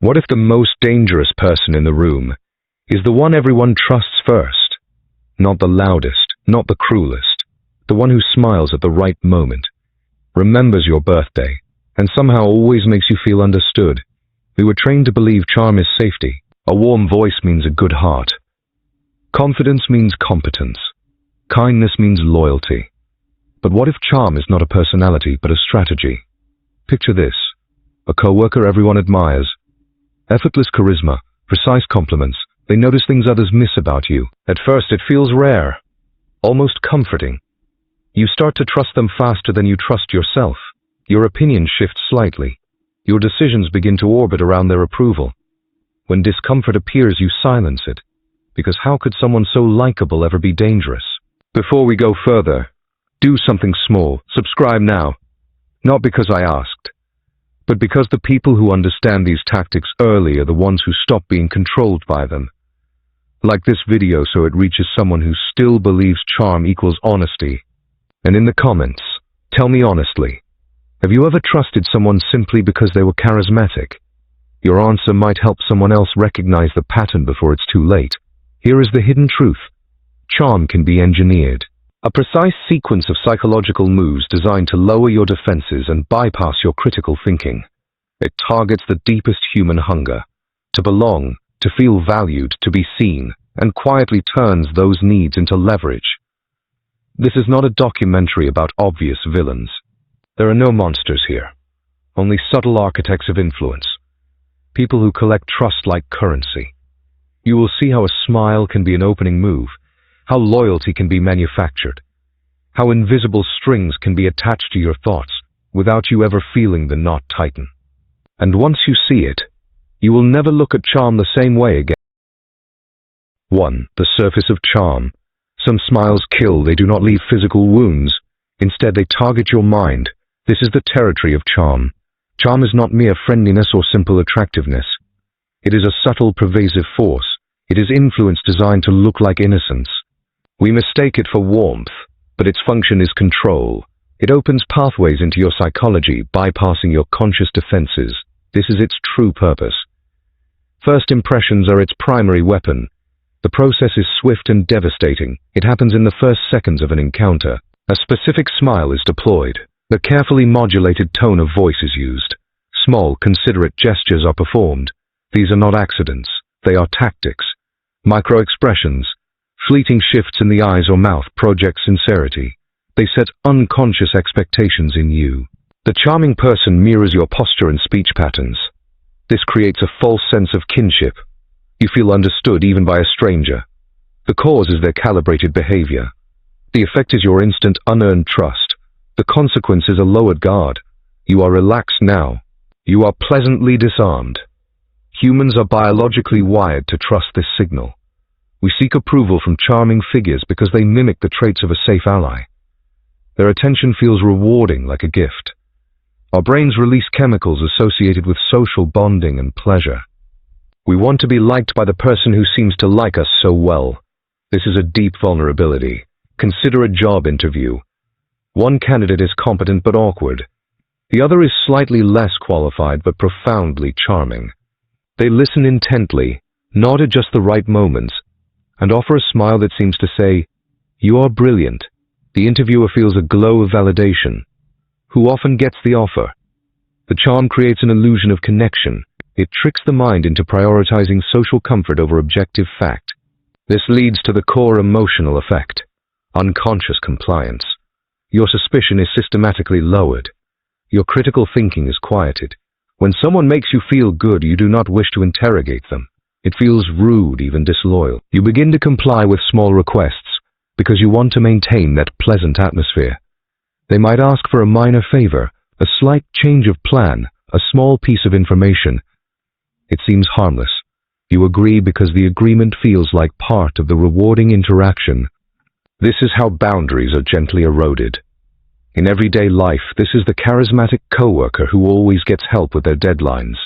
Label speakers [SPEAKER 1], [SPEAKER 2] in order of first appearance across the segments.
[SPEAKER 1] What if the most dangerous person in the room is the one everyone trusts first? Not the loudest, not the cruelest, the one who smiles at the right moment, remembers your birthday, and somehow always makes you feel understood. We were trained to believe charm is safety. A warm voice means a good heart. Confidence means competence. Kindness means loyalty. But what if charm is not a personality but a strategy? Picture this: a coworker everyone admires. Effortless charisma, precise compliments. They notice things others miss about you. At first it feels rare, almost comforting. You start to trust them faster than you trust yourself. Your opinion shifts slightly. Your decisions begin to orbit around their approval. When discomfort appears, you silence it. Because how could someone so likable ever be dangerous? Before we go further, do something small. Subscribe now. Not because I asked, but because the people who understand these tactics early are the ones who stop being controlled by them. Like this video so it reaches someone who still believes charm equals honesty. And in the comments, tell me honestly, have you ever trusted someone simply because they were charismatic? Your answer might help someone else recognize the pattern before it's too late. Here is the hidden truth. Charm can be engineered. A precise sequence of psychological moves designed to lower your defenses and bypass your critical thinking. It targets the deepest human hunger, to belong, to feel valued, to be seen, and quietly turns those needs into leverage. This is not a documentary about obvious villains. There are no monsters here, only subtle architects of influence, people who collect trust like currency. You will see how a smile can be an opening move, how loyalty can be manufactured, how invisible strings can be attached to your thoughts without you ever feeling the knot tighten. And once you see it, you will never look at charm the same way again. 1. The surface of charm. Some smiles kill, they do not leave physical wounds. Instead, they target your mind. This is the territory of charm. Charm is not mere friendliness or simple attractiveness. It is a subtle, pervasive force. It is influence designed to look like innocence. We mistake it for warmth, but its function is control. It opens pathways into your psychology, bypassing your conscious defenses. This is its true purpose. First impressions are its primary weapon. The process is swift and devastating. It happens in the first seconds of an encounter. A specific smile is deployed. A carefully modulated tone of voice is used. Small, considerate gestures are performed. These are not accidents. They are tactics. Micro-expressions. Fleeting shifts in the eyes or mouth project sincerity. They set unconscious expectations in you. The charming person mirrors your posture and speech patterns. This creates a false sense of kinship. You feel understood even by a stranger. The cause is their calibrated behavior. The effect is your instant, unearned trust. The consequence is a lowered guard. You are relaxed now. You are pleasantly disarmed. Humans are biologically wired to trust this signal. We seek approval from charming figures because they mimic the traits of a safe ally. Their attention feels rewarding, like a gift. Our brains release chemicals associated with social bonding and pleasure. We want to be liked by the person who seems to like us so well. This is a deep vulnerability. Consider a job interview. One candidate is competent but awkward. The other is slightly less qualified but profoundly charming. They listen intently, nod at just the right moments, and offer a smile that seems to say, "You are brilliant." The interviewer feels a glow of validation. Who often gets the offer? The charm creates an illusion of connection. It tricks the mind into prioritizing social comfort over objective fact. This leads to the core emotional effect, unconscious compliance. Your suspicion is systematically lowered. Your critical thinking is quieted. When someone makes you feel good, you do not wish to interrogate them. It feels rude, even disloyal. You begin to comply with small requests because you want to maintain that pleasant atmosphere. They might ask for a minor favor, a slight change of plan, a small piece of information. It seems harmless. You agree because the agreement feels like part of the rewarding interaction. This is how boundaries are gently eroded. In everyday life, this is the charismatic coworker who always gets help with their deadlines.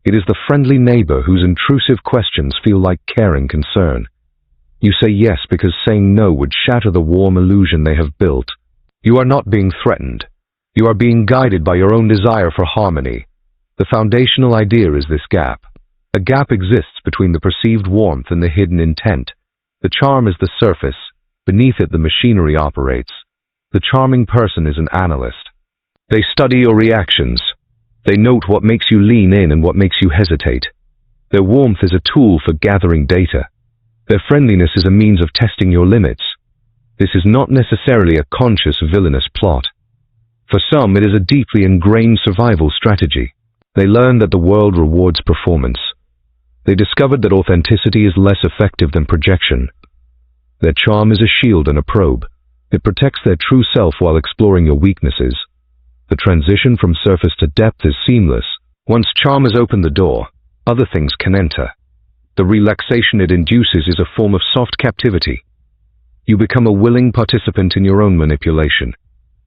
[SPEAKER 1] It is the friendly neighbor whose intrusive questions feel like caring concern. You say yes because saying no would shatter the warm illusion they have built. You are not being threatened. You are being guided by your own desire for harmony. The foundational idea is this gap. A gap exists between the perceived warmth and the hidden intent. The charm is the surface. Beneath it, the machinery operates. The charming person is an analyst. They study your reactions. They note what makes you lean in and what makes you hesitate. Their warmth is a tool for gathering data. Their friendliness is a means of testing your limits. This is not necessarily a conscious villainous plot. For some, it is a deeply ingrained survival strategy. They learn that the world rewards performance. They discovered that authenticity is less effective than projection. Their charm is a shield and a probe. It protects their true self while exploring your weaknesses. The transition from surface to depth is seamless. Once charm has opened the door, other things can enter. The relaxation it induces is a form of soft captivity. You become a willing participant in your own manipulation.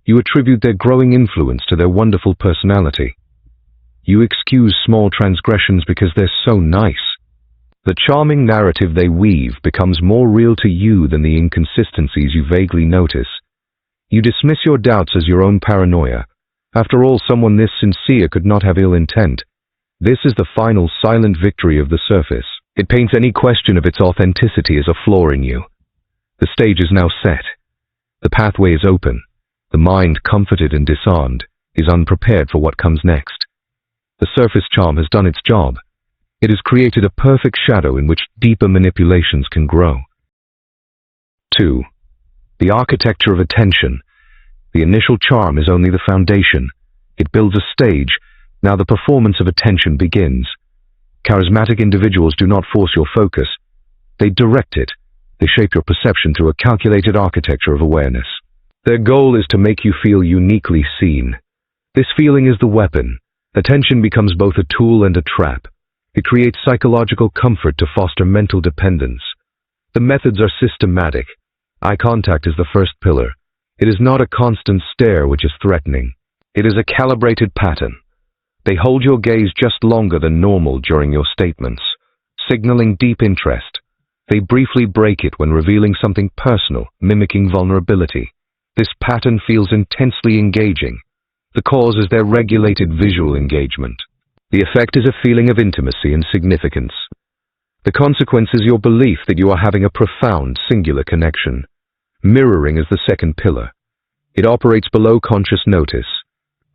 [SPEAKER 1] You attribute their growing influence to their wonderful personality. You excuse small transgressions because they're so nice. The charming narrative they weave becomes more real to you than the inconsistencies you vaguely notice. You dismiss your doubts as your own paranoia. After all, someone this sincere could not have ill intent. This is the final silent victory of the surface. It paints any question of its authenticity as a flaw in you. The stage is now set. The pathway is open. The mind, comforted and disarmed, is unprepared for what comes next. The surface charm has done its job. It has created a perfect shadow in which deeper manipulations can grow. 2. The architecture of attention. The initial charm is only the foundation. It builds a stage. Now the performance of attention begins. Charismatic individuals do not force your focus. They direct it. They shape your perception through a calculated architecture of awareness. Their goal is to make you feel uniquely seen. This feeling is the weapon. Attention becomes both a tool and a trap. It creates psychological comfort to foster mental dependence. The methods are systematic. Eye contact is the first pillar. It is not a constant stare which is threatening. It is a calibrated pattern. They hold your gaze just longer than normal during your statements, signaling deep interest. They briefly break it when revealing something personal, mimicking vulnerability. This pattern feels intensely engaging. The cause is their regulated visual engagement. The effect is a feeling of intimacy and significance. The consequence is your belief that you are having a profound, singular connection. Mirroring is the second pillar. It operates below conscious notice.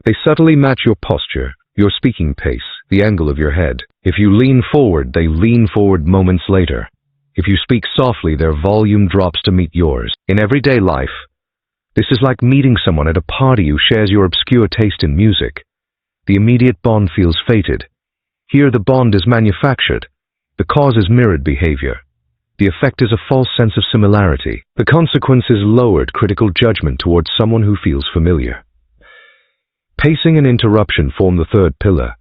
[SPEAKER 1] They subtly match your posture, your speaking pace, the angle of your head. If you lean forward, they lean forward moments later. If you speak softly, their volume drops to meet yours. In everyday life, this is like meeting someone at a party who shares your obscure taste in music. The immediate bond feels fated. Here the bond is manufactured. The cause is mirrored behavior. The effect is a false sense of similarity. The consequence is lowered critical judgment towards someone who feels familiar. Pacing and interruption form the third pillar.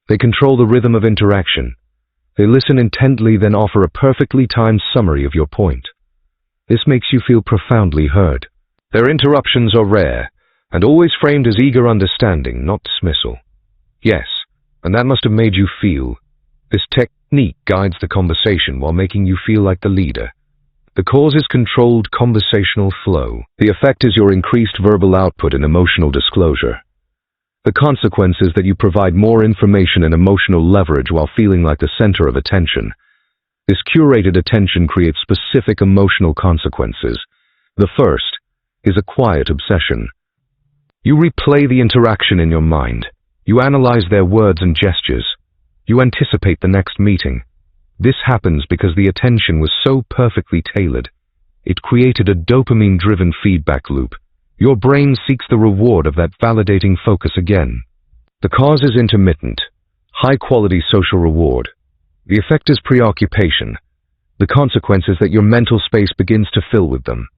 [SPEAKER 1] They control the rhythm of interaction. They listen intently, then offer a perfectly timed summary of your point. This makes you feel profoundly heard. Their interruptions are rare, and always framed as eager understanding, not dismissal. Yes, and that must have made you feel. This technique guides the conversation while making you feel like the leader. The cause is controlled conversational flow. The effect is your increased verbal output and emotional disclosure. The consequence is that you provide more information and emotional leverage while feeling like the center of attention. This curated attention creates specific emotional consequences. The first is a quiet obsession. You replay the interaction in your mind. You analyze their words and gestures. You anticipate the next meeting. This happens because the attention was so perfectly tailored. It created a dopamine-driven feedback loop. Your brain seeks the reward of that validating focus again. The cause is intermittent, high-quality social reward. The effect is preoccupation. The consequence is that your mental space begins to fill with them.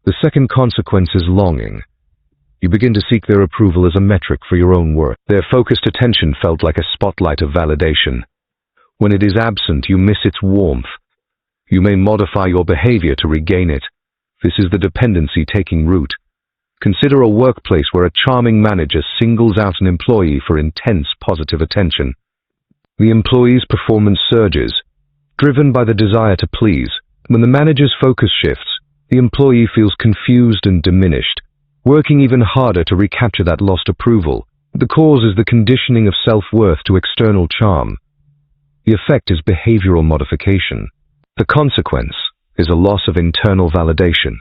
[SPEAKER 1] The second consequence is longing. You begin to seek their approval as a metric for your own worth. Their focused attention felt like a spotlight of validation. When it is absent, you miss its warmth. You may modify your behavior to regain it. This is the dependency taking root. Consider a workplace where a charming manager singles out an employee for intense positive attention. The employee's performance surges, driven by the desire to please. When the manager's focus shifts, the employee feels confused and diminished, working even harder to recapture that lost approval. The cause is the conditioning of self-worth to external charm. The effect is behavioral modification. The consequence is a loss of internal validation.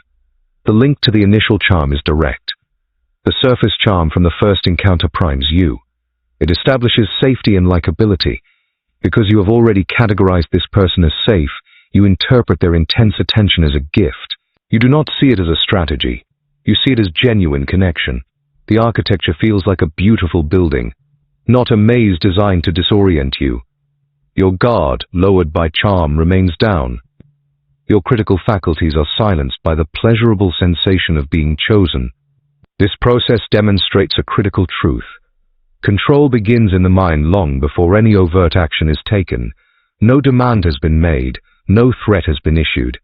[SPEAKER 1] The link to the initial charm is direct. The surface charm from the first encounter primes you. It establishes safety and likability. Because you have already categorized this person as safe, you interpret their intense attention as a gift. You do not see it as a strategy. You see it as genuine connection. The architecture feels like a beautiful building, not a maze designed to disorient you. Your guard, lowered by charm, remains down. Your critical faculties are silenced by the pleasurable sensation of being chosen. This process demonstrates a critical truth. Control begins in the mind long before any overt action is taken. No demand has been made, no threat has been issued.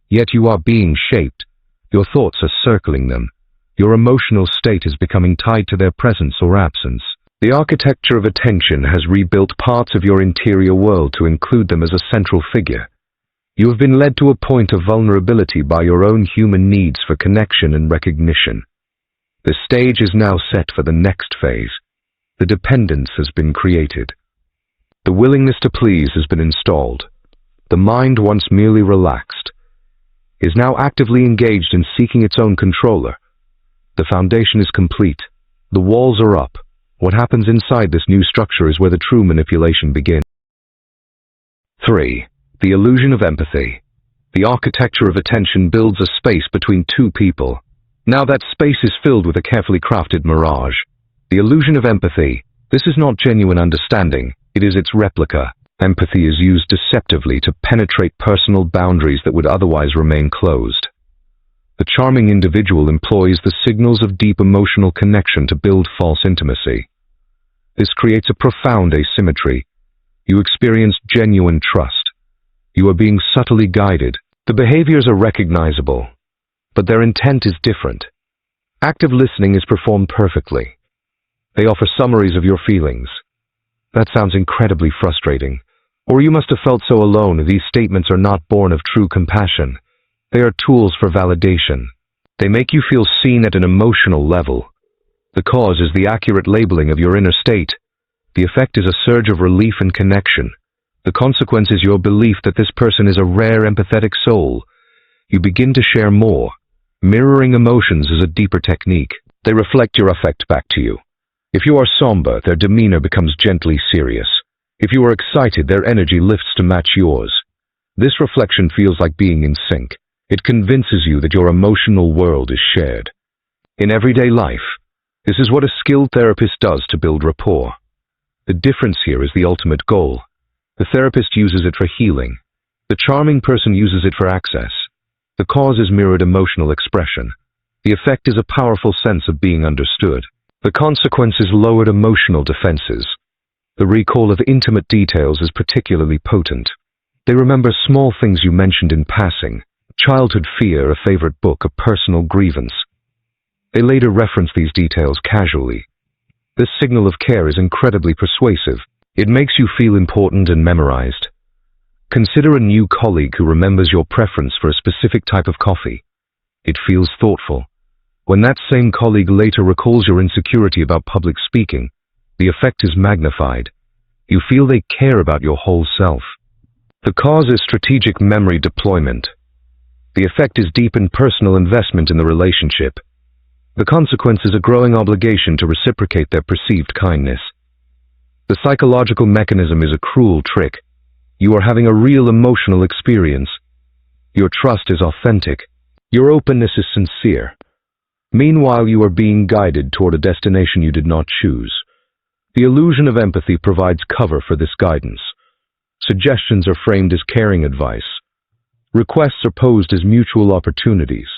[SPEAKER 1] Yet you are being shaped. Your thoughts are circling them. Your emotional state is becoming tied to their presence or absence. The architecture of attention has rebuilt parts of your interior world to include them as a central figure. You have been led to a point of vulnerability by your own human needs for connection and recognition. The stage is now set for the next phase. The dependence has been created. The willingness to please has been installed. The mind, once merely relaxed, is now actively engaged in seeking its own controller. The foundation is complete. The walls are up. What happens inside this new structure is where the true manipulation begins. 3. The illusion of empathy. The architecture of attention builds a space between two people. Now that space is filled with a carefully crafted mirage. The illusion of empathy. This is not genuine understanding. It is its replica. Empathy is used deceptively to penetrate personal boundaries that would otherwise remain closed. The charming individual employs the signals of deep emotional connection to build false intimacy. This creates a profound asymmetry. You experience genuine trust. You are being subtly guided. The behaviors are recognizable, but their intent is different. Active listening is performed perfectly. They offer summaries of your feelings. That sounds incredibly frustrating. Or you must have felt so alone. These statements are not born of true compassion. They are tools for validation. They make you feel seen at an emotional level. The cause is the accurate labeling of your inner state. The effect is a surge of relief and connection. The consequence is your belief that this person is a rare empathetic soul. You begin to share more. Mirroring emotions is a deeper technique. They reflect your affect back to you. If you are somber, their demeanor becomes gently serious. If you are excited, their energy lifts to match yours. This reflection feels like being in sync. It convinces you that your emotional world is shared. In everyday life, this is what a skilled therapist does to build rapport. The difference here is the ultimate goal. The therapist uses it for healing. The charming person uses it for access. The cause is mirrored emotional expression. The effect is a powerful sense of being understood. The consequence is lowered emotional defenses. The recall of intimate details is particularly potent. They remember small things you mentioned in passing. Childhood fear, a favorite book, a personal grievance. They later reference these details casually. This signal of care is incredibly persuasive. It makes you feel important and memorized. Consider a new colleague who remembers your preference for a specific type of coffee. It feels thoughtful. When that same colleague later recalls your insecurity about public speaking, the effect is magnified. You feel they care about your whole self. The cause is strategic memory deployment. The effect is deepened personal investment in the relationship. The consequence is a growing obligation to reciprocate their perceived kindness. The psychological mechanism is a cruel trick. You are having a real emotional experience. Your trust is authentic. Your openness is sincere. Meanwhile, you are being guided toward a destination you did not choose. The illusion of empathy provides cover for this guidance. Suggestions are framed as caring advice. Requests are posed as mutual opportunities.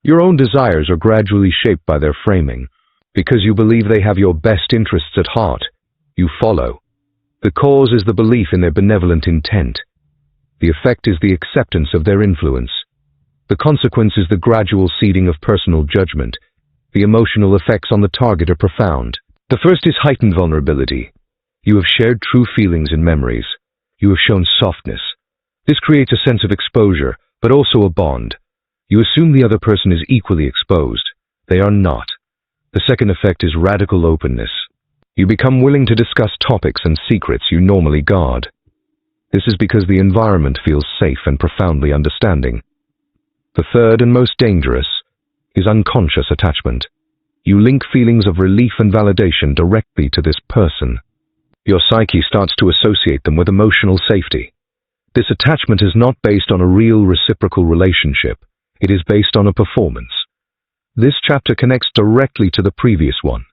[SPEAKER 1] Your own desires are gradually shaped by their framing. Because you believe they have your best interests at heart, you follow. The cause is the belief in their benevolent intent. The effect is the acceptance of their influence. The consequence is the gradual ceding of personal judgment. The emotional effects on the target are profound. The first is heightened vulnerability. You have shared true feelings and memories. You have shown softness. This creates a sense of exposure, but also a bond. You assume the other person is equally exposed. They are not. The second effect is radical openness. You become willing to discuss topics and secrets you normally guard. This is because the environment feels safe and profoundly understanding. The third and most dangerous is unconscious attachment. You link feelings of relief and validation directly to this person. Your psyche starts to associate them with emotional safety. This attachment is not based on a real reciprocal relationship. It is based on a performance. This chapter connects directly to the previous one.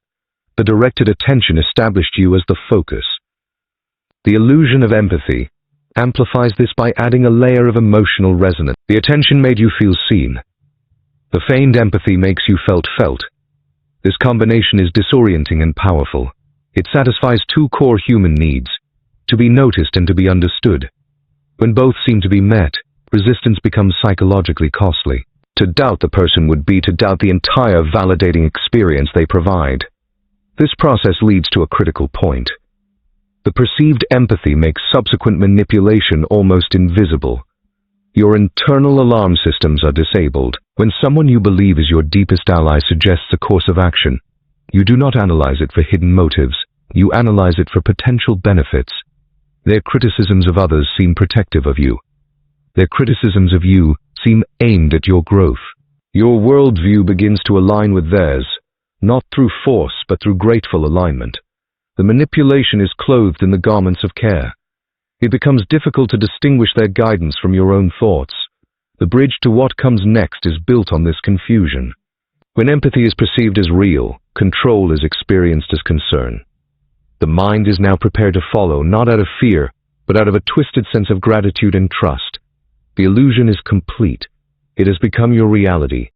[SPEAKER 1] The directed attention established you as the focus. The illusion of empathy amplifies this by adding a layer of emotional resonance. The attention made you feel seen. The feigned empathy makes you felt. This combination is disorienting and powerful. It satisfies two core human needs: to be noticed and to be understood. When both seem to be met, resistance becomes psychologically costly. To doubt the person would be to doubt the entire validating experience they provide. This process leads to a critical point. The perceived empathy makes subsequent manipulation almost invisible. Your internal alarm systems are disabled. When someone you believe is your deepest ally suggests a course of action, you do not analyze it for hidden motives. You analyze it for potential benefits. Their criticisms of others seem protective of you. Their criticisms of you seem aimed at your growth. Your worldview begins to align with theirs, not through force but through grateful alignment. The manipulation is clothed in the garments of care. It becomes difficult to distinguish their guidance from your own thoughts. The bridge to what comes next is built on this confusion. When empathy is perceived as real, control is experienced as concern. The mind is now prepared to follow, not out of fear, but out of a twisted sense of gratitude and trust. The illusion is complete. It has become your reality.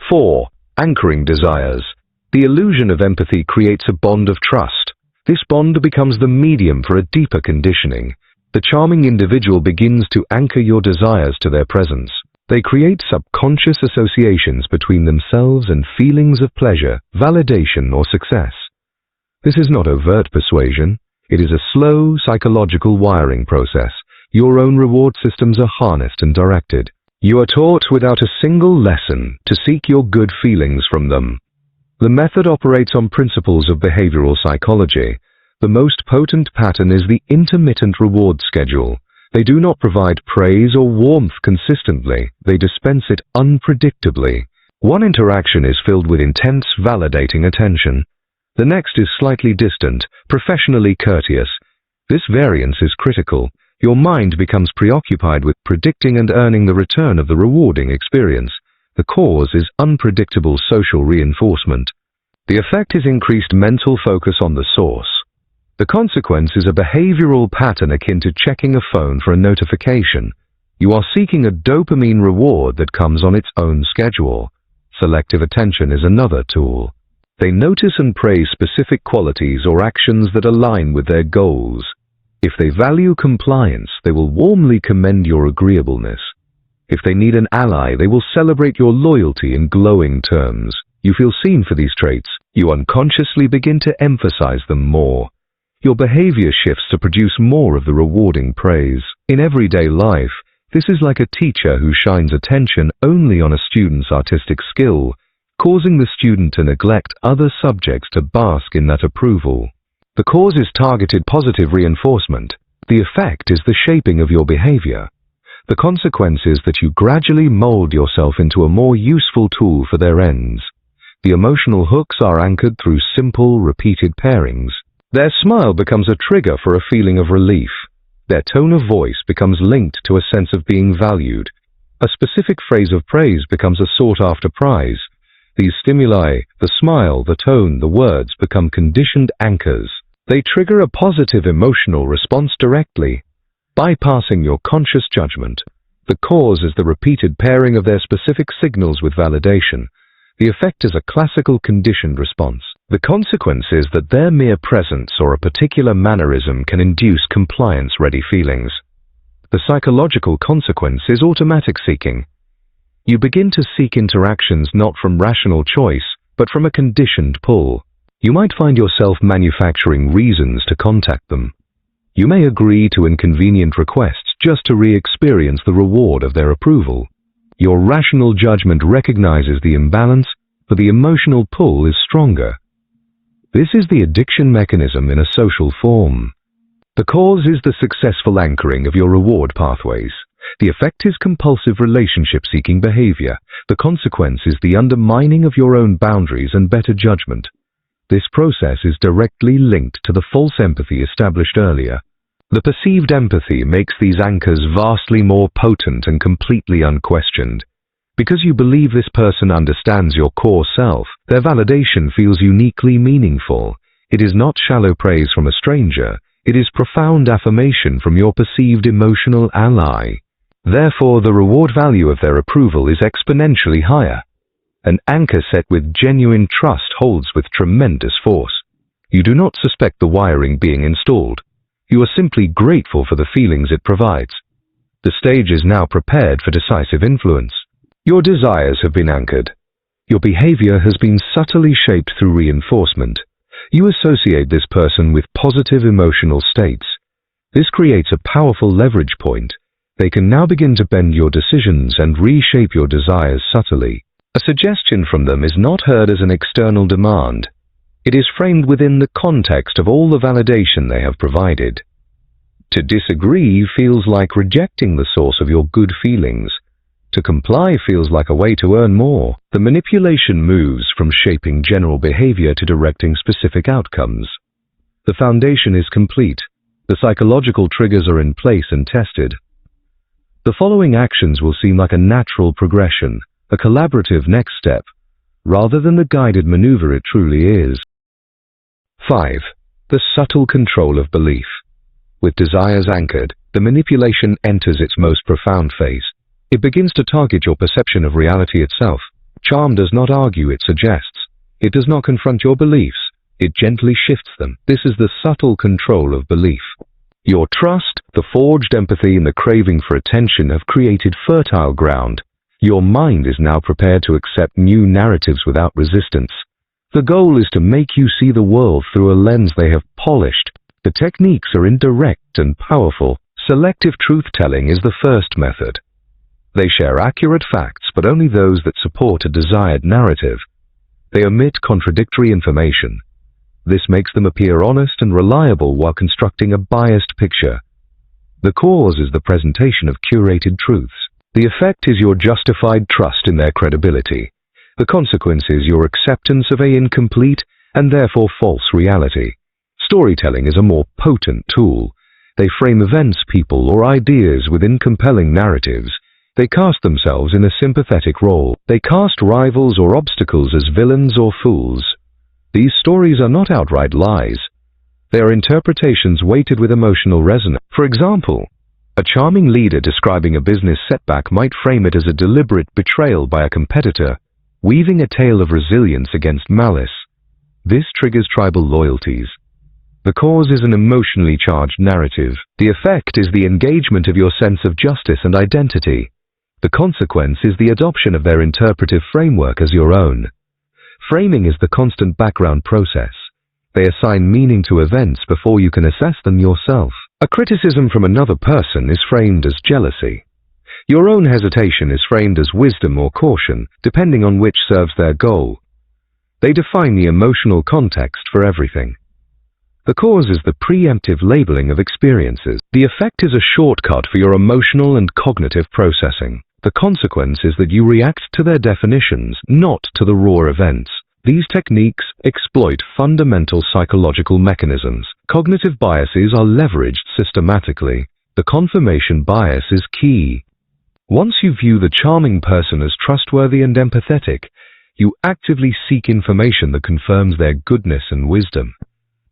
[SPEAKER 1] 4. Anchoring desires. The illusion of empathy creates a bond of trust. This bond becomes the medium for a deeper conditioning. The charming individual begins to anchor your desires to their presence. They create subconscious associations between themselves and feelings of pleasure, validation, or success. This is not overt persuasion. It is a slow psychological wiring process. Your own reward systems are harnessed and directed. You are taught without a single lesson to seek your good feelings from them. The method operates on principles of behavioral psychology. The most potent pattern is the intermittent reward schedule. They do not provide praise or warmth consistently. They dispense it unpredictably. One interaction is filled with intense, validating attention. The next is slightly distant, professionally courteous. This variance is critical. Your mind becomes preoccupied with predicting and earning the return of the rewarding experience. The cause is unpredictable social reinforcement. The effect is increased mental focus on the source. The consequence is a behavioral pattern akin to checking a phone for a notification. You are seeking a dopamine reward that comes on its own schedule. Selective attention is another tool. They notice and praise specific qualities or actions that align with their goals. If they value compliance, they will warmly commend your agreeableness. If they need an ally, they will celebrate your loyalty in glowing terms. You feel seen for these traits. You unconsciously begin to emphasize them more. Your behavior shifts to produce more of the rewarding praise. In everyday life, this is like a teacher who shines attention only on a student's artistic skill, causing the student to neglect other subjects to bask in that approval. The cause is targeted positive reinforcement. The effect is the shaping of your behavior. The consequence is that you gradually mold yourself into a more useful tool for their ends. The emotional hooks are anchored through simple, repeated pairings. Their smile becomes a trigger for a feeling of relief. Their tone of voice becomes linked to a sense of being valued. A specific phrase of praise becomes a sought-after prize. These stimuli, the smile, the tone, the words, become conditioned anchors. They trigger a positive emotional response directly, bypassing your conscious judgment. The cause is the repeated pairing of their specific signals with validation. The effect is a classical conditioned response. The consequence is that their mere presence or a particular mannerism can induce compliance-ready feelings. The psychological consequence is automatic seeking. You begin to seek interactions not from rational choice, but from a conditioned pull. You might find yourself manufacturing reasons to contact them. You may agree to inconvenient requests just to re-experience the reward of their approval. Your rational judgment recognizes the imbalance, but the emotional pull is stronger. This is the addiction mechanism in a social form. The cause is the successful anchoring of your reward pathways. The effect is compulsive relationship-seeking behavior. The consequence is the undermining of your own boundaries and better judgment. This process is directly linked to the false empathy established earlier. The perceived empathy makes these anchors vastly more potent and completely unquestioned. Because you believe this person understands your core self, their validation feels uniquely meaningful. It is not shallow praise from a stranger. It is profound affirmation from your perceived emotional ally. Therefore, the reward value of their approval is exponentially higher. An anchor set with genuine trust holds with tremendous force. You do not suspect the wiring being installed. You are simply grateful for the feelings it provides. The stage is now prepared for decisive influence. Your desires have been anchored. Your behavior has been subtly shaped through reinforcement. You associate this person with positive emotional states. This creates a powerful leverage point. They can now begin to bend your decisions and reshape your desires subtly. A suggestion from them is not heard as an external demand. It is framed within the context of all the validation they have provided. To disagree feels like rejecting the source of your good feelings. To comply feels like a way to earn more. The manipulation moves from shaping general behavior to directing specific outcomes. The foundation is complete. The psychological triggers are in place and tested. The following actions will seem like a natural progression, a collaborative next step, rather than the guided maneuver it truly is. 5. The subtle control of belief. With desires anchored, the manipulation enters its most profound phase. It begins to target your perception of reality itself. Charm does not argue, it suggests. It does not confront your beliefs. It gently shifts them. This is the subtle control of belief. Your trust, the forged empathy, and the craving for attention have created fertile ground. Your mind is now prepared to accept new narratives without resistance. The goal is to make you see the world through a lens they have polished. The techniques are indirect and powerful. Selective truth-telling is the first method. They share accurate facts, but only those that support a desired narrative. They omit contradictory information. This makes them appear honest and reliable while constructing a biased picture. The cause is the presentation of curated truths. The effect is your justified trust in their credibility. The consequence is your acceptance of an incomplete and therefore false reality. Storytelling is a more potent tool. They frame events, people, or ideas within compelling narratives. They cast themselves in a sympathetic role. They cast rivals or obstacles as villains or fools. These stories are not outright lies. They are interpretations weighted with emotional resonance. For example, a charming leader describing a business setback might frame it as a deliberate betrayal by a competitor, weaving a tale of resilience against malice. This triggers tribal loyalties. The cause is an emotionally charged narrative. The effect is the engagement of your sense of justice and identity. The consequence is the adoption of their interpretive framework as your own. Framing is the constant background process. They assign meaning to events before you can assess them yourself. A criticism from another person is framed as jealousy. Your own hesitation is framed as wisdom or caution, depending on which serves their goal. They define the emotional context for everything. The cause is the preemptive labeling of experiences. The effect is a shortcut for your emotional and cognitive processing. The consequence is that you react to their definitions, not to the raw events. These techniques exploit fundamental psychological mechanisms. Cognitive biases are leveraged systematically. The confirmation bias is key. Once you view the charming person as trustworthy and empathetic, you actively seek information that confirms their goodness and wisdom.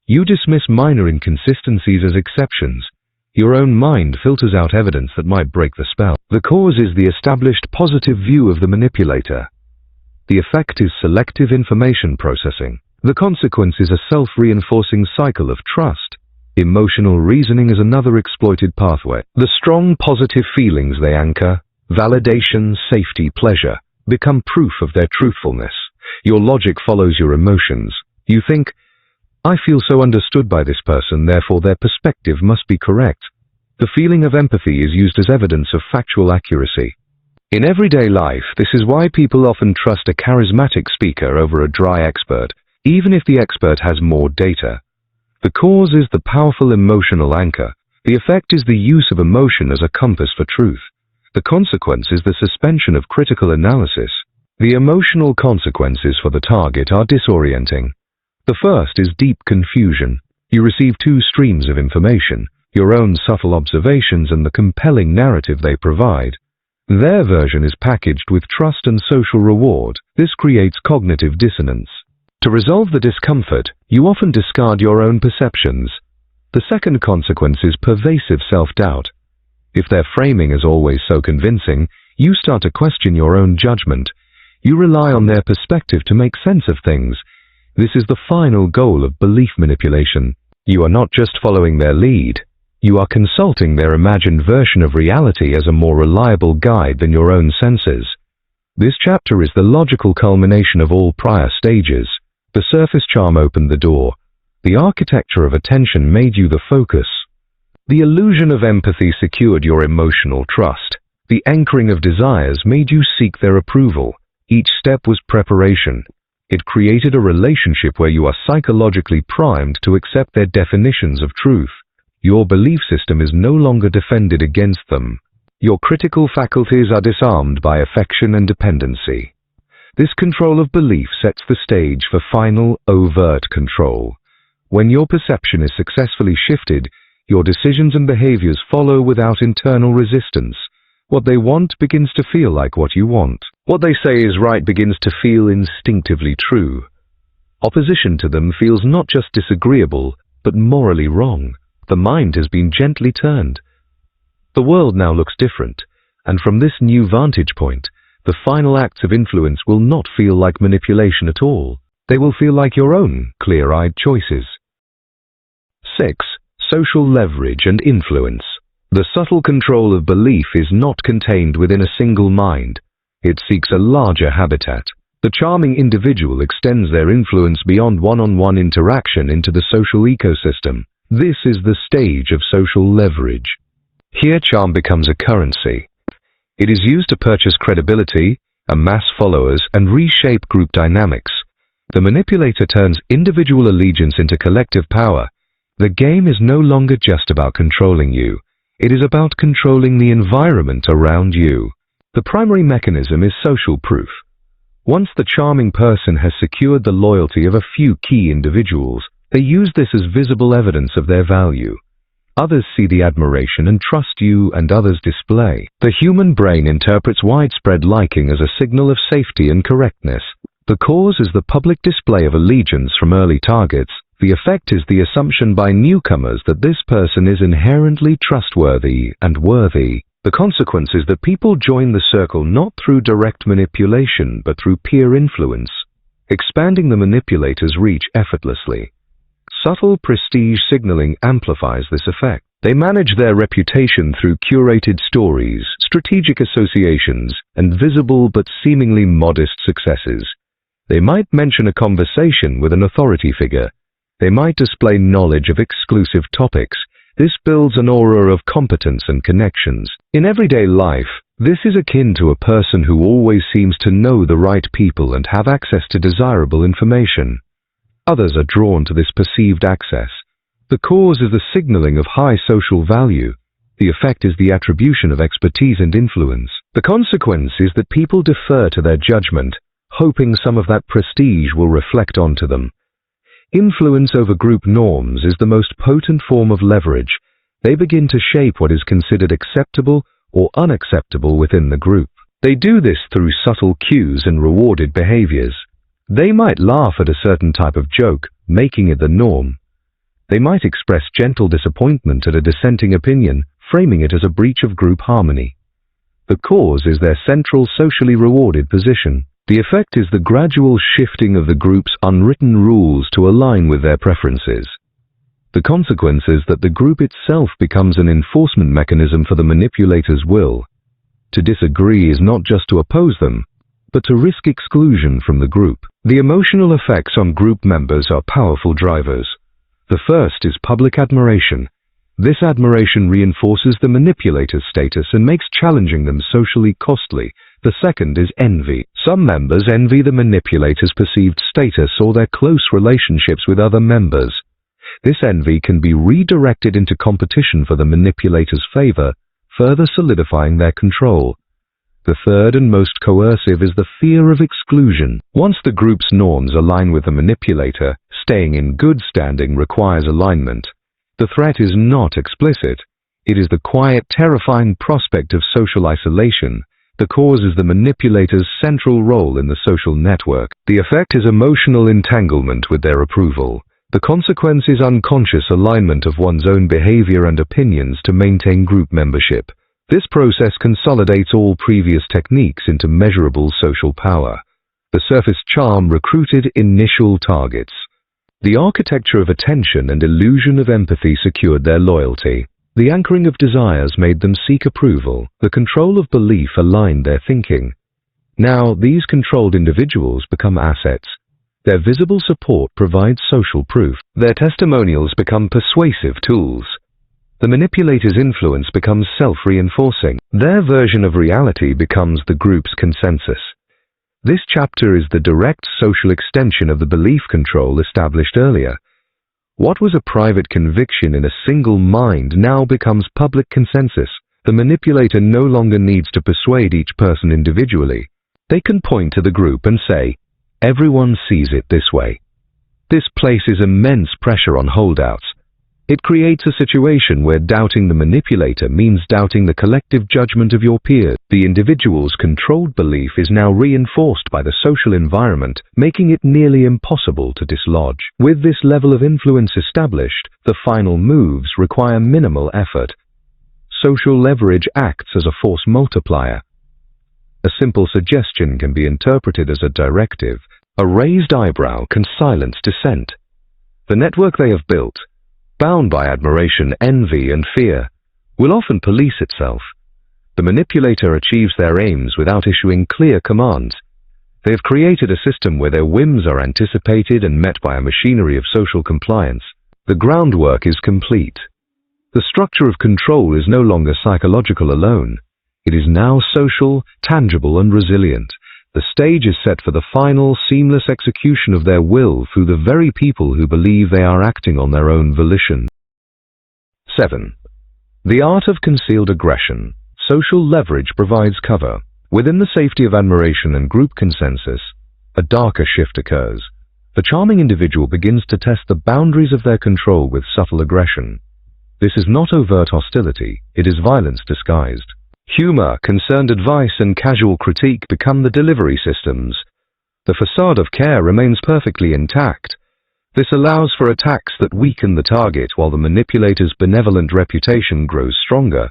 [SPEAKER 1] You dismiss minor inconsistencies as exceptions. Your own mind filters out evidence that might break the spell. The cause is the established positive view of the manipulator. The effect is selective information processing. The consequence is a self-reinforcing cycle of trust. Emotional reasoning is another exploited pathway. The strong positive feelings they anchor, validation, safety, pleasure, become proof of their truthfulness. Your logic follows your emotions. You think, I feel so understood by this person, therefore their perspective must be correct. The feeling of empathy is used as evidence of factual accuracy. In everyday life, this is why people often trust a charismatic speaker over a dry expert. even if the expert has more data. The cause is the powerful emotional anchor. The effect is the use of emotion as a compass for truth. The consequence is the suspension of critical analysis. The emotional consequences for the target are disorienting. The first is deep confusion. You receive two streams of information, your own subtle observations and the compelling narrative they provide. Their version is packaged with trust and social reward. This creates cognitive dissonance. To resolve the discomfort, you often discard your own perceptions. The second consequence is pervasive self-doubt. If their framing is always so convincing, you start to question your own judgment. You rely on their perspective to make sense of things. This is the final goal of belief manipulation. You are not just following their lead. You are consulting their imagined version of reality as a more reliable guide than your own senses. This chapter is the logical culmination of all prior stages. The surface charm opened the door. The architecture of attention made you the focus. The illusion of empathy secured your emotional trust. The anchoring of desires made you seek their approval. Each step was preparation. It created a relationship where you are psychologically primed to accept their definitions of truth. Your belief system is no longer defended against them. Your critical faculties are disarmed by affection and dependency. This control of belief sets the stage for final, overt control. When your perception is successfully shifted, your decisions and behaviors follow without internal resistance. What they want begins to feel like what you want. What they say is right begins to feel instinctively true. Opposition to them feels not just disagreeable, but morally wrong. The mind has been gently turned. The world now looks different, and from this new vantage point, the final acts of influence will not feel like manipulation at all. They will feel like your own clear-eyed choices. 6. Social leverage and influence. The subtle control of belief is not contained within a single mind. It seeks a larger habitat. The charming individual extends their influence beyond one-on-one interaction into the social ecosystem. This is the stage of social leverage. Here charm becomes a currency. It is used to purchase credibility, amass followers, and reshape group dynamics. The manipulator turns individual allegiance into collective power. The game is no longer just about controlling you. It is about controlling the environment around you. The primary mechanism is social proof. Once the charming person has secured the loyalty of a few key individuals, they use this as visible evidence of their value. Others see the admiration and trust you and others display. The human brain interprets widespread liking as a signal of safety and correctness. The cause is the public display of allegiance from early targets. The effect is the assumption by newcomers that this person is inherently trustworthy and worthy. The consequence is that people join the circle not through direct manipulation but through peer influence, expanding the manipulator's reach effortlessly. Subtle prestige signaling amplifies this effect. They manage their reputation through curated stories, strategic associations, and visible but seemingly modest successes. They might mention a conversation with an authority figure. They might display knowledge of exclusive topics. This builds an aura of competence and connections. In everyday life, this is akin to a person who always seems to know the right people and have access to desirable information. Others are drawn to this perceived access. The cause is the signaling of high social value. The effect is the attribution of expertise and influence. The consequence is that people defer to their judgment, hoping some of that prestige will reflect onto them. Influence over group norms is the most potent form of leverage. They begin to shape what is considered acceptable or unacceptable within the group. They do this through subtle cues and rewarded behaviors. They might laugh at a certain type of joke, making it the norm. They might express gentle disappointment at a dissenting opinion, framing it as a breach of group harmony. The cause is their central socially rewarded position. The effect is the gradual shifting of the group's unwritten rules to align with their preferences. The consequence is that the group itself becomes an enforcement mechanism for the manipulator's will. To disagree is not just to oppose them, but to risk exclusion from the group. The emotional effects on group members are powerful drivers. The first is public admiration. This admiration reinforces the manipulator's status and makes challenging them socially costly. The second is envy. Some members envy the manipulator's perceived status or their close relationships with other members. This envy can be redirected into competition for the manipulator's favor, further solidifying their control. The third and most coercive is the fear of exclusion. Once the group's norms align with the manipulator, staying in good standing requires alignment. The threat is not explicit. It is the quiet, terrifying prospect of social isolation. The cause is the manipulator's central role in the social network. The effect is emotional entanglement with their approval. The consequence is unconscious alignment of one's own behavior and opinions to maintain group membership. This process consolidates all previous techniques into measurable social power. The surface charm recruited initial targets. The architecture of attention and illusion of empathy secured their loyalty. The anchoring of desires made them seek approval. The control of belief aligned their thinking. Now, these controlled individuals become assets. Their visible support provides social proof. Their testimonials become persuasive tools. The manipulator's influence becomes self-reinforcing. Their version of reality becomes the group's consensus. This chapter is the direct social extension of the belief control established earlier. What was a private conviction in a single mind now becomes public consensus. The manipulator no longer needs to persuade each person individually. They can point to the group and say, "Everyone sees it this way." This places immense pressure on holdouts. It creates a situation where doubting the manipulator means doubting the collective judgment of your peers. The individual's controlled belief is now reinforced by the social environment, making it nearly impossible to dislodge. With this level of influence established, the final moves require minimal effort. Social leverage acts as a force multiplier. A simple suggestion can be interpreted as a directive. A raised eyebrow can silence dissent. The network they have built, bound by admiration, envy, and fear, will often police itself. The manipulator achieves their aims without issuing clear commands. They have created a system where their whims are anticipated and met by a machinery of social compliance. The groundwork is complete. The structure of control is no longer psychological alone. It is now social, tangible, and resilient. The stage is set for the final, seamless execution of their will through the very people who believe they are acting on their own volition. 7. The art of concealed aggression. Social leverage provides cover. Within the safety of admiration and group consensus, a darker shift occurs. The charming individual begins to test the boundaries of their control with subtle aggression. This is not overt hostility, it is violence disguised. Humor, concerned advice, and casual critique become the delivery systems. The facade of care remains perfectly intact. This allows for attacks that weaken the target while the manipulator's benevolent reputation grows stronger.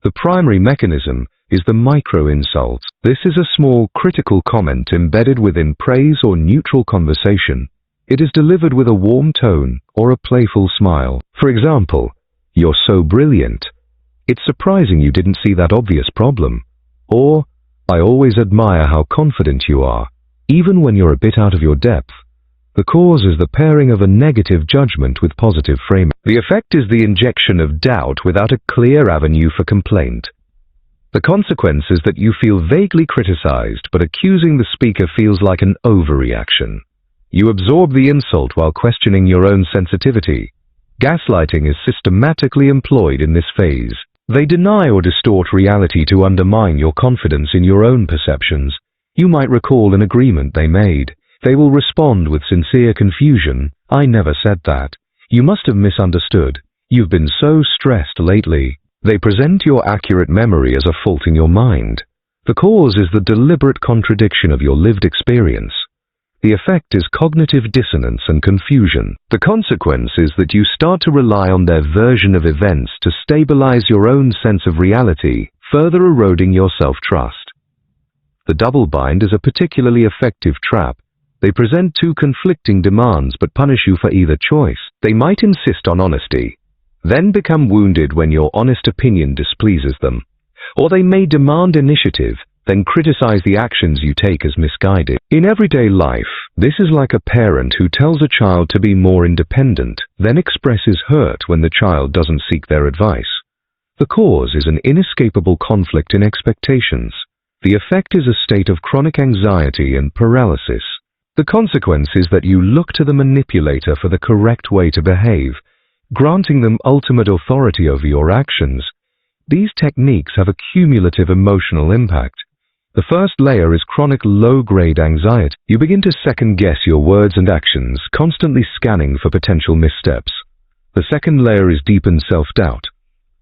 [SPEAKER 1] The primary mechanism is the micro-insult. This is a small, critical comment embedded within praise or neutral conversation. It is delivered with a warm tone or a playful smile. For example, "You're so brilliant. It's surprising you didn't see that obvious problem." Or, "I always admire how confident you are, even when you're a bit out of your depth." The cause is the pairing of a negative judgment with positive framing. The effect is the injection of doubt without a clear avenue for complaint. The consequence is that you feel vaguely criticized, but accusing the speaker feels like an overreaction. You absorb the insult while questioning your own sensitivity. Gaslighting is systematically employed in this phase. They deny or distort reality to undermine your confidence in your own perceptions. You might recall an agreement they made. They will respond with sincere confusion. "I never said that. You must have misunderstood. You've been so stressed lately." They present your accurate memory as a fault in your mind. The cause is the deliberate contradiction of your lived experience. The effect is cognitive dissonance and confusion. The consequence is that you start to rely on their version of events to stabilize your own sense of reality, further eroding your self-trust. The double bind is a particularly effective trap. They present two conflicting demands but punish you for either choice. They might insist on honesty, then become wounded when your honest opinion displeases them. Or they may demand initiative, then criticize the actions you take as misguided. In everyday life, this is like a parent who tells a child to be more independent, then expresses hurt when the child doesn't seek their advice. The cause is an inescapable conflict in expectations. The effect is a state of chronic anxiety and paralysis. The consequence is that you look to the manipulator for the correct way to behave, granting them ultimate authority over your actions. These techniques have a cumulative emotional impact. The first layer is chronic low-grade anxiety. You begin to second-guess your words and actions, constantly scanning for potential missteps. The second layer is deepened self-doubt.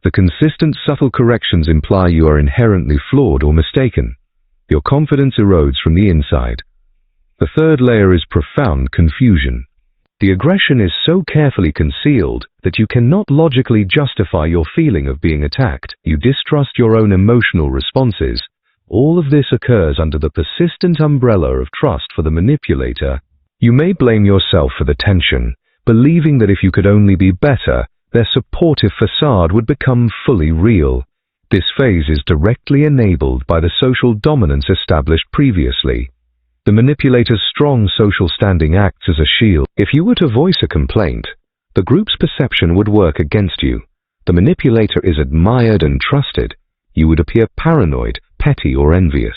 [SPEAKER 1] The consistent, subtle corrections imply you are inherently flawed or mistaken. Your confidence erodes from the inside. The third layer is profound confusion. The aggression is so carefully concealed that you cannot logically justify your feeling of being attacked. You distrust your own emotional responses. All of this occurs under the persistent umbrella of trust for the manipulator. You may blame yourself for the tension, believing that if you could only be better, their supportive facade would become fully real. This phase is directly enabled by the social dominance established previously. The manipulator's strong social standing acts as a shield. If you were to voice a complaint, the group's perception would work against you. The manipulator is admired and trusted. You would appear paranoid, petty, or envious.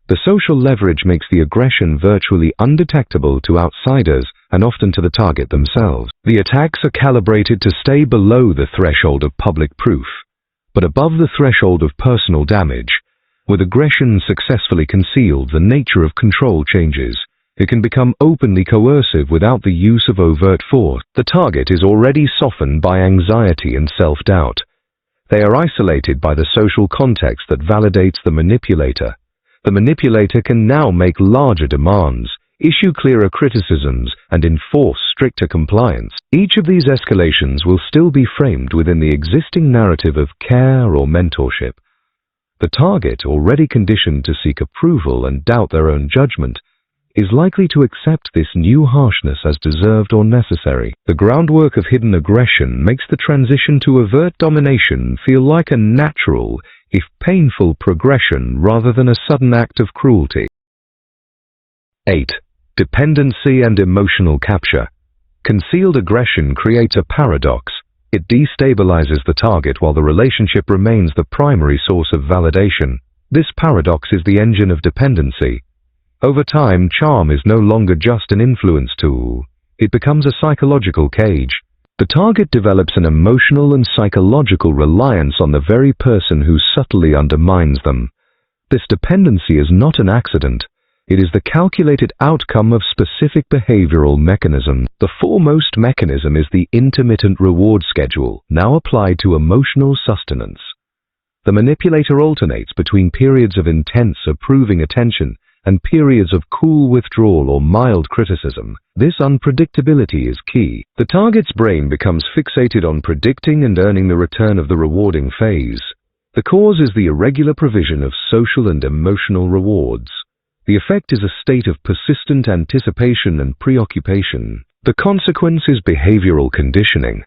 [SPEAKER 1] The social leverage makes the aggression virtually undetectable to outsiders and often to the target themselves. The attacks are calibrated to stay below the threshold of public proof, but above the threshold of personal damage. With aggression successfully concealed, the nature of control changes. It can become openly coercive without the use of overt force. The target is already softened by anxiety and self-doubt. They are isolated by the social context that validates the manipulator. The manipulator can now make larger demands, issue clearer criticisms, and enforce stricter compliance. Each of these escalations will still be framed within the existing narrative of care or mentorship. The target, already conditioned to seek approval and doubt their own judgment, is likely to accept this new harshness as deserved or necessary. The groundwork of hidden aggression makes the transition to overt domination feel like a natural, if painful, progression rather than a sudden act of cruelty. 8. Dependency and emotional capture. Concealed aggression creates a paradox. It destabilizes the target while the relationship remains the primary source of validation. This paradox is the engine of dependency. Over time, charm is no longer just an influence tool. It becomes a psychological cage. The target develops an emotional and psychological reliance on the very person who subtly undermines them. This dependency is not an accident. It is the calculated outcome of specific behavioral mechanisms. The foremost mechanism is the intermittent reward schedule, now applied to emotional sustenance. The manipulator alternates between periods of intense, approving attention and periods of cool withdrawal or mild criticism. This unpredictability is key. The target's brain becomes fixated on predicting and earning the return of the rewarding phase. The cause is the irregular provision of social and emotional rewards. The effect is a state of persistent anticipation and preoccupation. The consequence is behavioral conditioning,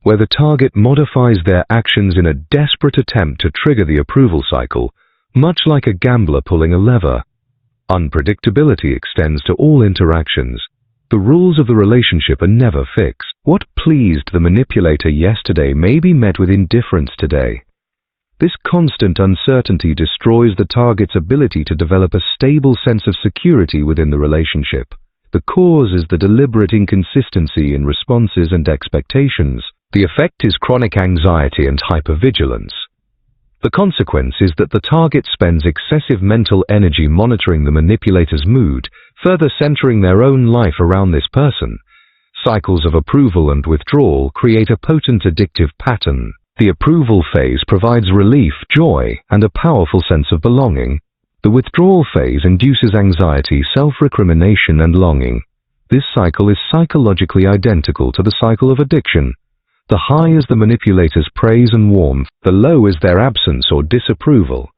[SPEAKER 1] where the target modifies their actions in a desperate attempt to trigger the approval cycle, much like a gambler pulling a lever. Unpredictability extends to all interactions. The rules of the relationship are never fixed. What pleased the manipulator yesterday may be met with indifference today. This constant uncertainty destroys the target's ability to develop a stable sense of security within the relationship. The cause is the deliberate inconsistency in responses and expectations. The effect is chronic anxiety and hypervigilance. The consequence is that the target spends excessive mental energy monitoring the manipulator's mood, further centering their own life around this person. Cycles of approval and withdrawal create a potent addictive pattern. The approval phase provides relief, joy, and a powerful sense of belonging. The withdrawal phase induces anxiety, self-recrimination, and longing. This cycle is psychologically identical to the cycle of addiction. The high is the manipulator's praise and warmth, the low is their absence or disapproval.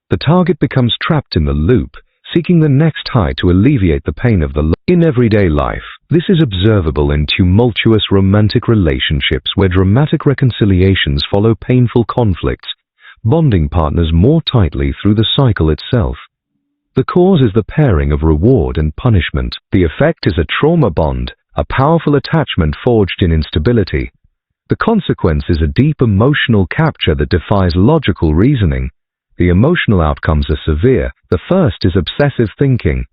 [SPEAKER 1] The target becomes trapped in the loop, seeking the next high to alleviate the pain of the low. In everyday life, this is observable in tumultuous romantic relationships where dramatic reconciliations follow painful conflicts, bonding partners more tightly through the cycle itself. The cause is the pairing of reward and punishment. The effect is a trauma bond, a powerful attachment forged in instability. The consequence is a deep emotional capture that defies logical reasoning. The emotional outcomes are severe. The first is obsessive thinking.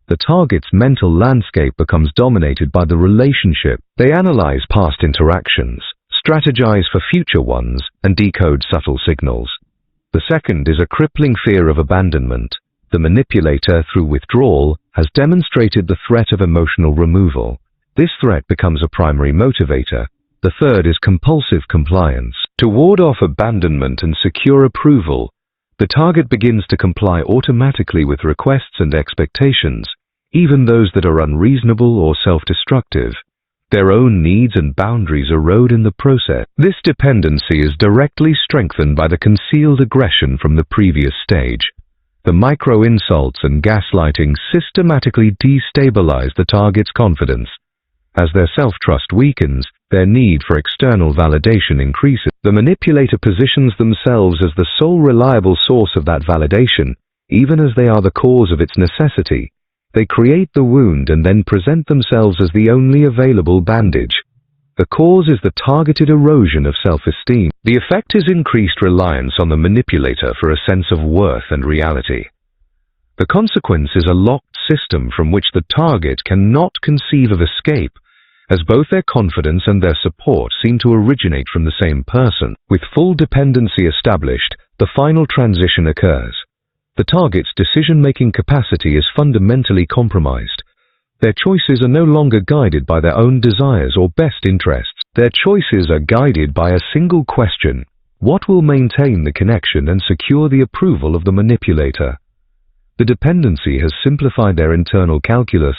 [SPEAKER 1] The target's mental landscape becomes dominated by the relationship. They analyze past interactions, strategize for future ones, and decode subtle signals. The second is a crippling fear of abandonment. The manipulator, through withdrawal, has demonstrated the threat of emotional removal. This threat becomes a primary motivator. The third is compulsive compliance. To ward off abandonment and secure approval, the target begins to comply automatically with requests and expectations, even those that are unreasonable or self-destructive. Their own needs and boundaries erode in the process. This dependency is directly strengthened by the concealed aggression from the previous stage. The micro-insults and gaslighting systematically destabilize the target's confidence. As their self-trust weakens, their need for external validation increases. The manipulator positions themselves as the sole reliable source of that validation, even as they are the cause of its necessity. They create the wound and then present themselves as the only available bandage. The cause is the targeted erosion of self-esteem. The effect is increased reliance on the manipulator for a sense of worth and reality. The consequence is a locked system from which the target cannot conceive of escape, as both their confidence and their support seem to originate from the same person. With full dependency established, the final transition occurs. The target's decision-making capacity is fundamentally compromised. Their choices are no longer guided by their own desires or best interests. Their choices are guided by a single question: what will maintain the connection and secure the approval of the manipulator? The dependency has simplified their internal calculus.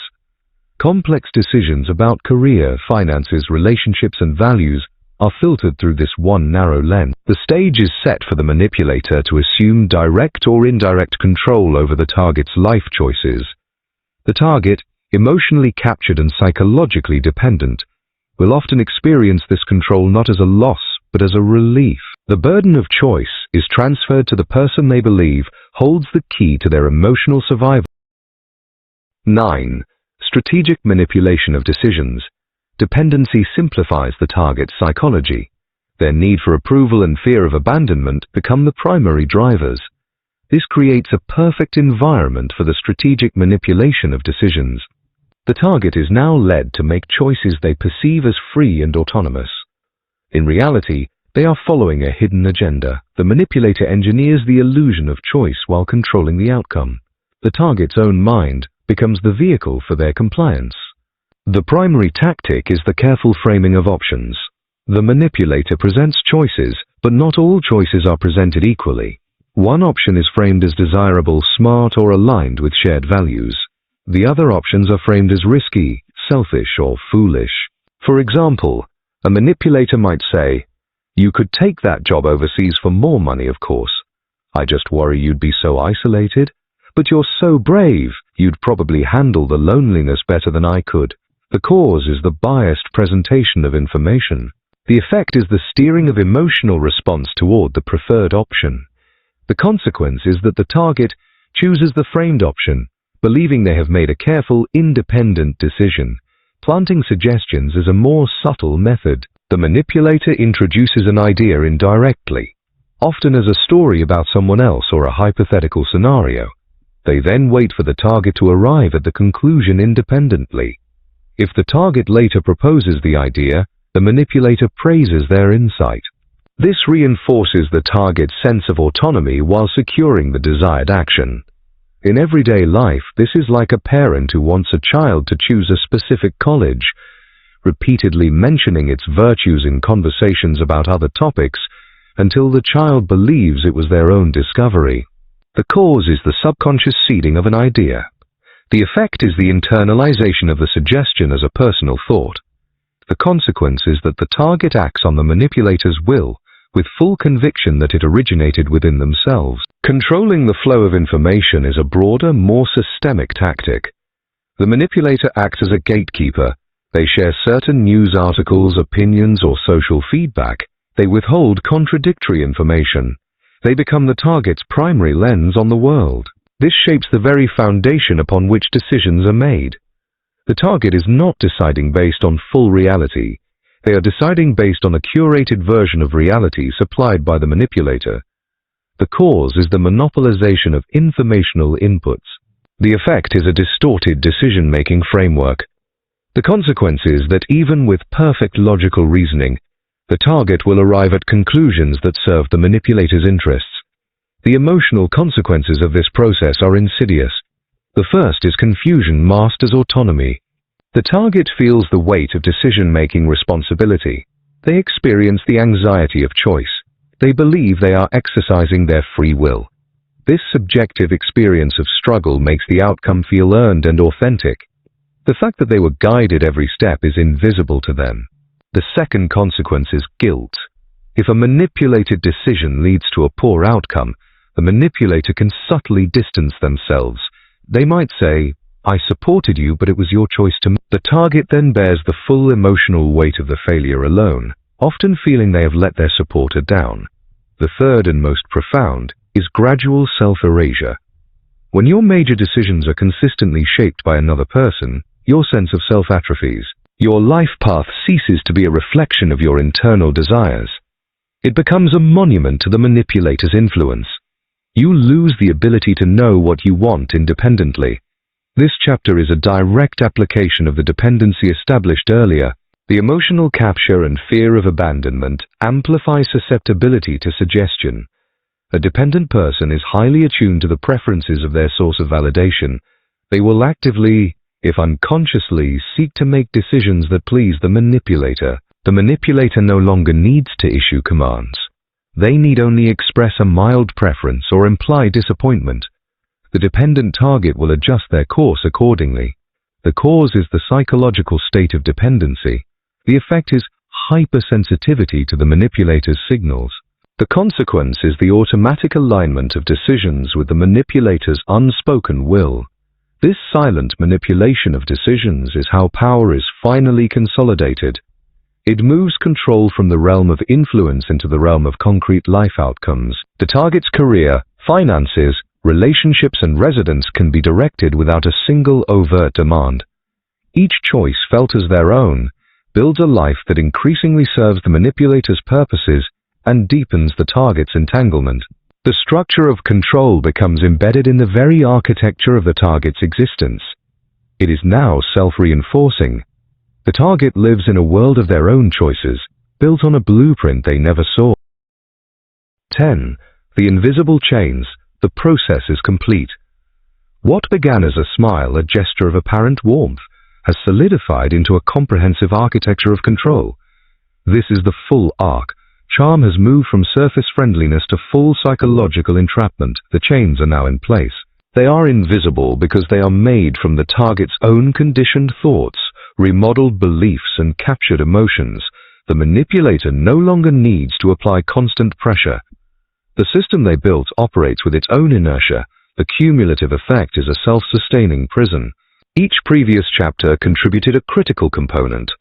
[SPEAKER 1] Complex decisions about career, finances, relationships, and values are filtered through this one narrow lens. The stage is set for the manipulator to assume direct or indirect control over the target's life choices. The target, emotionally captured and psychologically dependent, will often experience this control not as a loss, but as a relief. The burden of choice is transferred to the person they believe holds the key to their emotional survival. 9. Strategic manipulation of decisions. Dependency simplifies the target's psychology. Their need for approval and fear of abandonment become the primary drivers. This creates a perfect environment for the strategic manipulation of decisions. The target is now led to make choices they perceive as free and autonomous. In reality, they are following a hidden agenda. The manipulator engineers the illusion of choice while controlling the outcome. The target's own mind becomes the vehicle for their compliance. The primary tactic is the careful framing of options. The manipulator presents choices, but not all choices are presented equally. One option is framed as desirable, smart, or aligned with shared values. The other options are framed as risky, selfish, or foolish. For example, a manipulator might say, "You could take that job overseas for more money, of course. I just worry you'd be so isolated. But you're so brave, you'd probably handle the loneliness better than I could." The cause is the biased presentation of information. The effect is the steering of emotional response toward the preferred option. The consequence is that the target chooses the framed option, believing they have made a careful, independent decision. Planting suggestions is a more subtle method. The manipulator introduces an idea indirectly, often as a story about someone else or a hypothetical scenario. They then wait for the target to arrive at the conclusion independently. If the target later proposes the idea, the manipulator praises their insight. This reinforces the target's sense of autonomy while securing the desired action. In everyday life, this is like a parent who wants a child to choose a specific college, repeatedly mentioning its virtues in conversations about other topics until the child believes it was their own discovery. The cause is the subconscious seeding of an idea. The effect is the internalization of the suggestion as a personal thought. The consequence is that the target acts on the manipulator's will, with full conviction that it originated within themselves. Controlling the flow of information is a broader, more systemic tactic. The manipulator acts as a gatekeeper. They share certain news articles, opinions, or social feedback. They withhold contradictory information. They become the target's primary lens on the world. This shapes the very foundation upon which decisions are made. The target is not deciding based on full reality. They are deciding based on a curated version of reality supplied by the manipulator. The cause is the monopolization of informational inputs. The effect is a distorted decision-making framework. The consequence is that even with perfect logical reasoning, the target will arrive at conclusions that serve the manipulator's interests. The emotional consequences of this process are insidious. The first is confusion masked as autonomy. The target feels the weight of decision-making responsibility. They experience the anxiety of choice. They believe they are exercising their free will. This subjective experience of struggle makes the outcome feel earned and authentic. The fact that they were guided every step is invisible to them. The second consequence is guilt. If a manipulated decision leads to a poor outcome, the manipulator can subtly distance themselves. They might say, "I supported you, but it was your choice to make." The target then bears the full emotional weight of the failure alone, often feeling they have let their supporter down. The third and most profound is gradual self-erasure. When your major decisions are consistently shaped by another person, your sense of self atrophies. Your life path ceases to be a reflection of your internal desires. It becomes a monument to the manipulator's influence. You lose the ability to know what you want independently. This chapter is a direct application of the dependency established earlier. The emotional capture and fear of abandonment amplify susceptibility to suggestion. A dependent person is highly attuned to the preferences of their source of validation. They will actively, if unconsciously, seek to make decisions that please the manipulator. The manipulator no longer needs to issue commands. They need only express a mild preference or imply disappointment. The dependent target will adjust their course accordingly. The cause is the psychological state of dependency. The effect is hypersensitivity to the manipulator's signals. The consequence is the automatic alignment of decisions with the manipulator's unspoken will. This silent manipulation of decisions is how power is finally consolidated. It moves control from the realm of influence into the realm of concrete life outcomes. The target's career, finances, relationships, and residence can be directed without a single overt demand. Each choice felt as their own builds a life that increasingly serves the manipulator's purposes and deepens the target's entanglement. The structure of control becomes embedded in the very architecture of the target's existence. It is now self-reinforcing. The target lives in a world of their own choices, built on a blueprint they never saw. 10. The invisible chains. The process is complete. What began as a smile, a gesture of apparent warmth, has solidified into a comprehensive architecture of control. This is the full arc. Charm has moved from surface friendliness to full psychological entrapment. The chains are now in place. They are invisible because they are made from the target's own conditioned thoughts, remodeled beliefs, and captured emotions. The manipulator no longer needs to apply constant pressure. The system they built operates with its own inertia. The cumulative effect is a self-sustaining prison. Each previous chapter contributed a critical component.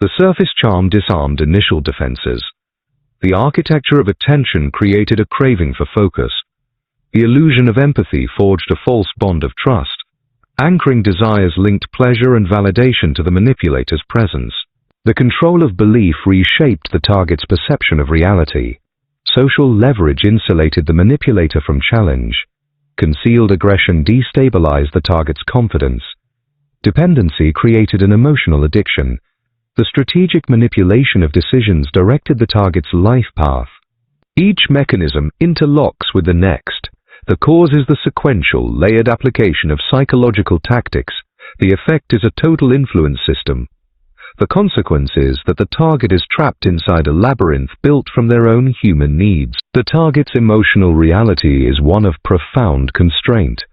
[SPEAKER 1] The surface charm disarmed initial defenses. The architecture of attention created a craving for focus. The illusion of empathy forged a false bond of trust. Anchoring desires linked pleasure and validation to the manipulator's presence. The control of belief reshaped the target's perception of reality. Social leverage insulated the manipulator from challenge. Concealed aggression destabilized the target's confidence. Dependency created an emotional addiction. The strategic manipulation of decisions directed the target's life path. Each mechanism interlocks with the next. The cause is the sequential, layered application of psychological tactics. The effect is a total influence system. The consequence is that the target is trapped inside a labyrinth built from their own human needs. The target's emotional reality is one of profound constraint.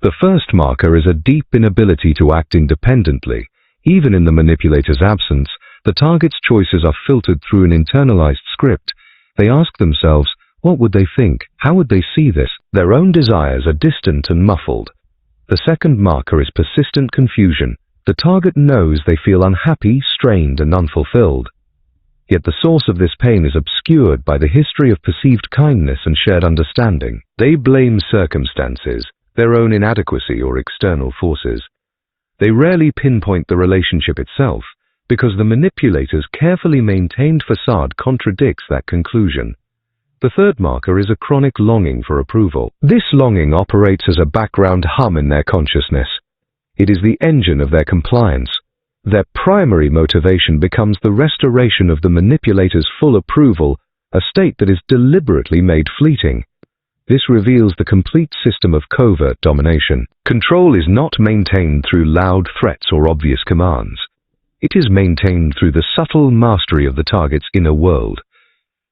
[SPEAKER 1] The first marker is a deep inability to act independently. Even in the manipulator's absence, the target's choices are filtered through an internalized script. They ask themselves, what would they think? How would they see this? Their own desires are distant and muffled. The second marker is persistent confusion. The target knows they feel unhappy, strained, and unfulfilled. Yet the source of this pain is obscured by the history of perceived kindness and shared understanding. They blame circumstances, their own inadequacy, or external forces. They rarely pinpoint the relationship itself, because the manipulator's carefully maintained facade contradicts that conclusion. The third marker is a chronic longing for approval. This longing operates as a background hum in their consciousness. It is the engine of their compliance. Their primary motivation becomes the restoration of the manipulator's full approval, a state that is deliberately made fleeting. This reveals the complete system of covert domination. Control is not maintained through loud threats or obvious commands. It is maintained through the subtle mastery of the target's inner world.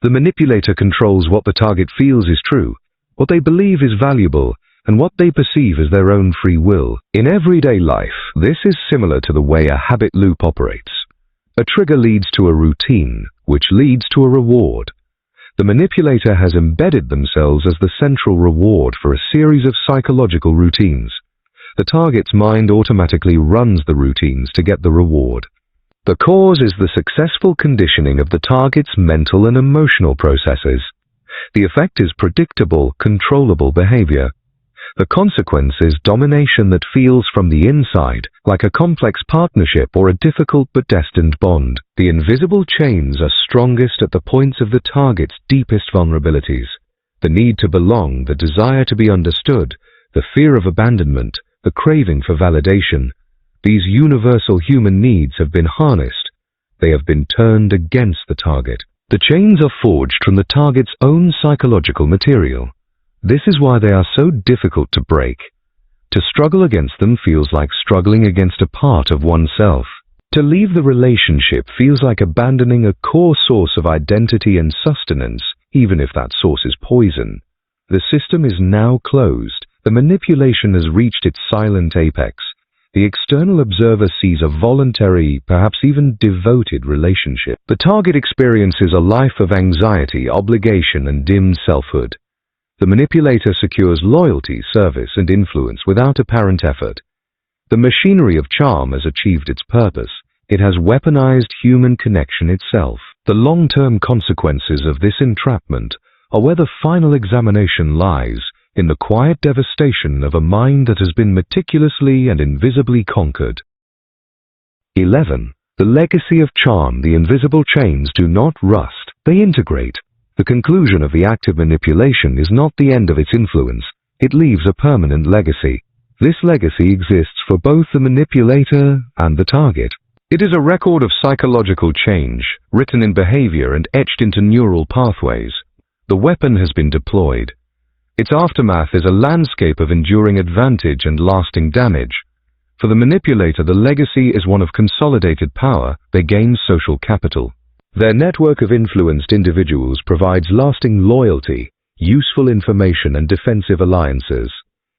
[SPEAKER 1] The manipulator controls what the target feels is true, what they believe is valuable, and what they perceive as their own free will. In everyday life, this is similar to the way a habit loop operates. A trigger leads to a routine, which leads to a reward. The manipulator has embedded themselves as the central reward for a series of psychological routines. The target's mind automatically runs the routines to get the reward. The cause is the successful conditioning of the target's mental and emotional processes. The effect is predictable, controllable behavior. The consequence is domination that feels from the inside, like a complex partnership or a difficult but destined bond. The invisible chains are strongest at the points of the target's deepest vulnerabilities. The need to belong, the desire to be understood, the fear of abandonment, the craving for validation. These universal human needs have been harnessed. They have been turned against the target. The chains are forged from the target's own psychological material. This is why they are so difficult to break. To struggle against them feels like struggling against a part of oneself. To leave the relationship feels like abandoning a core source of identity and sustenance, even if that source is poison. The system is now closed. The manipulation has reached its silent apex. The external observer sees a voluntary, perhaps even devoted relationship. The target experiences a life of anxiety, obligation, and dimmed selfhood. The manipulator secures loyalty, service, and influence without apparent effort. The machinery of charm has achieved its purpose. It has weaponized human connection itself. The long-term consequences of this entrapment are where the final examination lies, in the quiet devastation of a mind that has been meticulously and invisibly conquered. 11. The legacy of charm. The invisible chains do not rust, they integrate. The conclusion of the act of manipulation is not the end of its influence. It leaves a permanent legacy. This legacy exists for both the manipulator and the target. It is a record of psychological change, written in behavior and etched into neural pathways. The weapon has been deployed. Its aftermath is a landscape of enduring advantage and lasting damage. For the manipulator, the legacy is one of consolidated power. They gain social capital. Their network of influenced individuals provides lasting loyalty, useful information, and defensive alliances.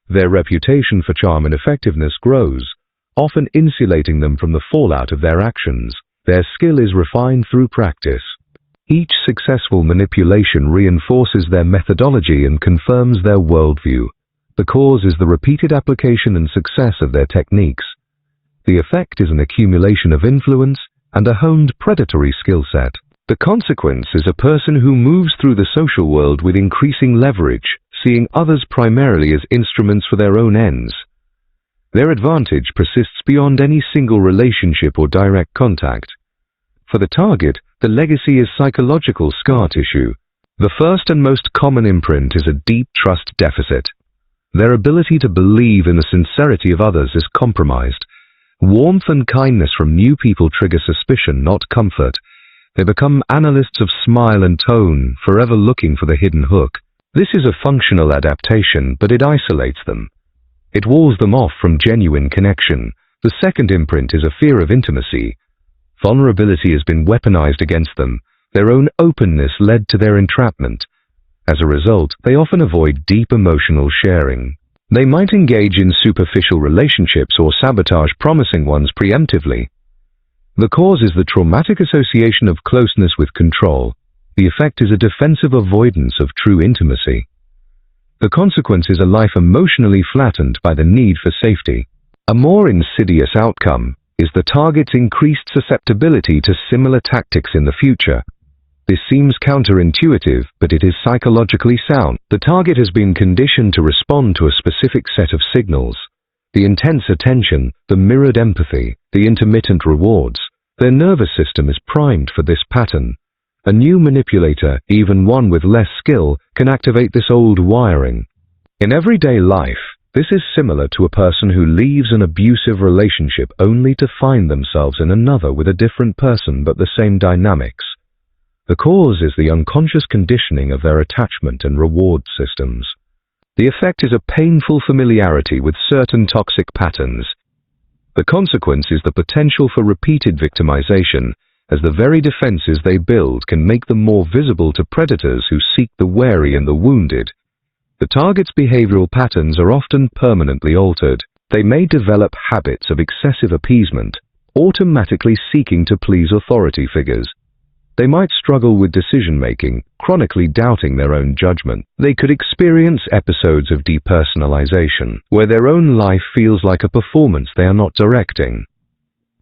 [SPEAKER 1] Their reputation for charm and effectiveness grows, often insulating them from the fallout of their actions. Their skill is refined through practice. Each successful manipulation reinforces their methodology and confirms their worldview. The cause is the repeated application and success of their techniques. The effect is an accumulation of influence and a honed predatory skill set. The consequence is a person who moves through the social world with increasing leverage, seeing others primarily as instruments for their own ends. Their advantage persists beyond any single relationship or direct contact. For the target, the legacy is psychological scar tissue. The first and most common imprint is a deep trust deficit. Their ability to believe in the sincerity of others is compromised. Warmth and kindness from new people trigger suspicion, not comfort. They become analysts of smile and tone, forever looking for the hidden hook. This is a functional adaptation, but it isolates them. It walls them off from genuine connection. The second imprint is a fear of intimacy. Vulnerability has been weaponized against them. Their own openness led to their entrapment. As a result, they often avoid deep emotional sharing. They might engage in superficial relationships or sabotage promising ones preemptively. The cause is the traumatic association of closeness with control. The effect is a defensive avoidance of true intimacy. The consequence is a life emotionally flattened by the need for safety. A more insidious outcome is the target's increased susceptibility to similar tactics in the future. This seems counterintuitive, but it is psychologically sound. The target has been conditioned to respond to a specific set of signals. The intense attention, the mirrored empathy, the intermittent rewards. Their nervous system is primed for this pattern. A new manipulator, even one with less skill, can activate this old wiring. In everyday life, this is similar to a person who leaves an abusive relationship only to find themselves in another with a different person but the same dynamics. The cause is the unconscious conditioning of their attachment and reward systems. The effect is a painful familiarity with certain toxic patterns. The consequence is the potential for repeated victimization, as the very defenses they build can make them more visible to predators who seek the wary and the wounded. The target's behavioral patterns are often permanently altered. They may develop habits of excessive appeasement, automatically seeking to please authority figures. They might struggle with decision-making, chronically doubting their own judgment. They could experience episodes of depersonalization, where their own life feels like a performance they are not directing.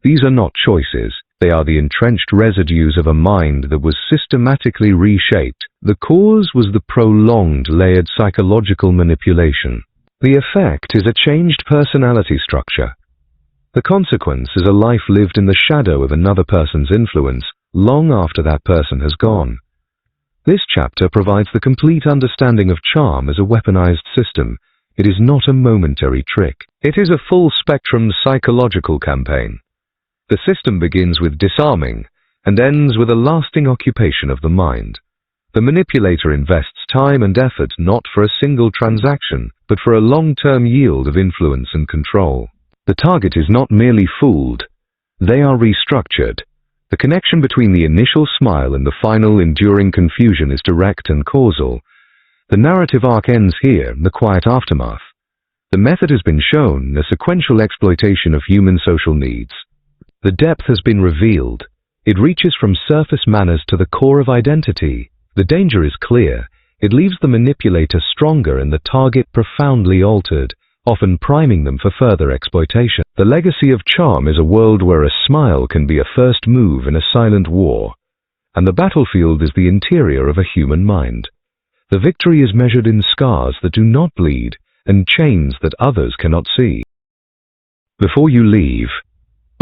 [SPEAKER 1] These are not choices. They are the entrenched residues of a mind that was systematically reshaped. The cause was the prolonged, layered psychological manipulation. The effect is a changed personality structure. The consequence is a life lived in the shadow of another person's influence, long after that person has gone. This chapter provides the complete understanding of charm as a weaponized system. It is not a momentary trick. It is a full-spectrum psychological campaign. The system begins with disarming and ends with a lasting occupation of the mind. The manipulator invests time and effort not for a single transaction, but for a long-term yield of influence and control. The target is not merely fooled. They are restructured. The connection between the initial smile and the final enduring confusion is direct and causal. The narrative arc ends here in the quiet aftermath. The method has been shown, a sequential exploitation of human social needs. The depth has been revealed. It reaches from surface manners to the core of identity. The danger is clear. It leaves the manipulator stronger and the target profoundly altered, often priming them for further exploitation. The legacy of charm is a world where a smile can be a first move in a silent war, and the battlefield is the interior of a human mind. The victory is measured in scars that do not bleed and chains that others cannot see. Before you leave,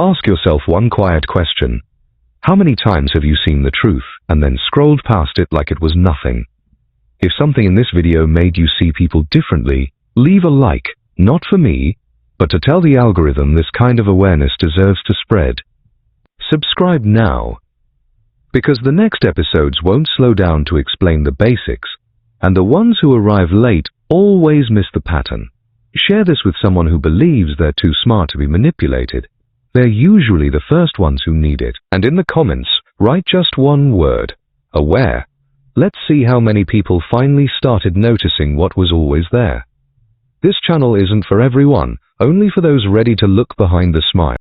[SPEAKER 1] ask yourself one quiet question. How many times have you seen the truth and then scrolled past it like it was nothing? If something in this video made you see people differently, leave a like, not for me, but to tell the algorithm this kind of awareness deserves to spread. Subscribe now, because the next episodes won't slow down to explain the basics, and the ones who arrive late always miss the pattern. Share this with someone who believes they're too smart to be manipulated. They're usually the first ones who need it. And in the comments, write just one word: aware. Let's see how many people finally started noticing what was always there. This channel isn't for everyone, only for those ready to look behind the smile.